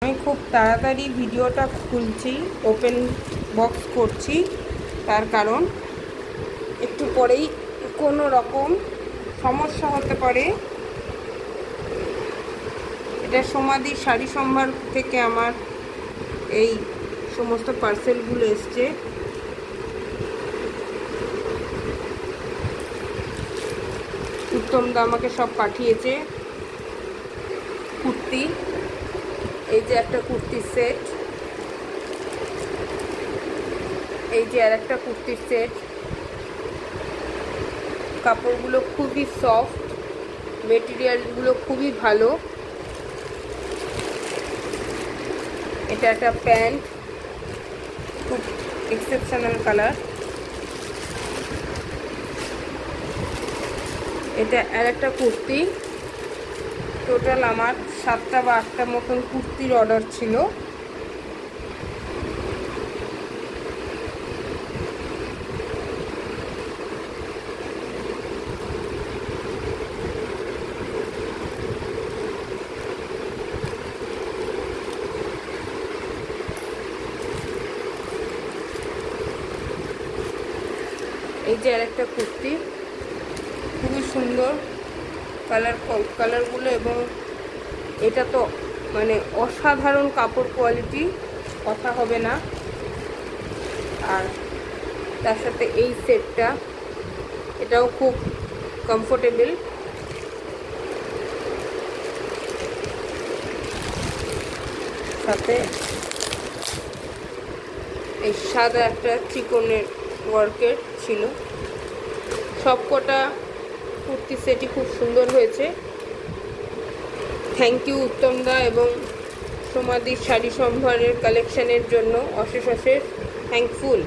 আমি খুব তাড়াতাড়ি ভিডিওটা খুলছি, ওপেন বক্স করছি, তার কারণ একটু পরেই কোনো রকম সমস্যা হতে পারে। এটা সমাধি শাড়ি সম্ভার থেকে আমার এই সমস্ত পার্সেলগুলো এসছে। উত্তমদা আমাকে সব পাঠিয়েছে। কুর্তি, এই যে একটা কুর্তির সেট, এই যে আর একটা কুর্তির সেট। কাপড়গুলো খুবই সফট, মেটেরিয়ালগুলো খুবই ভালো। এটা একটা প্যান্ট, খুব এক্সেপশনাল কালার। এটা আর একটা কুর্তি। টোটাল আমার 7টা বা 8টা মতন কুর্তির অর্ডার ছিল। এই যে আর একটা কুর্তি, খুবই সুন্দর কালারগুলো, এবং এটা তো মানে অসাধারণ কাপড় কোয়ালিটি, কথা হবে না। আর তার সাথে এই সেটটা, এটাও খুব কমফোর্টেবল। সাথে এই সাদা একটা চিকনের ওয়ার্কের ছিল। সবকটা কুর্তি সেটই খুব সুন্দর হয়েছে। থ্যাংক ইউ উত্তমদা এবং সমাধি শাড়ি সম্ভারের কালেকশনের জন্য অশেষ অশেষ থ্যাঙ্কফুল।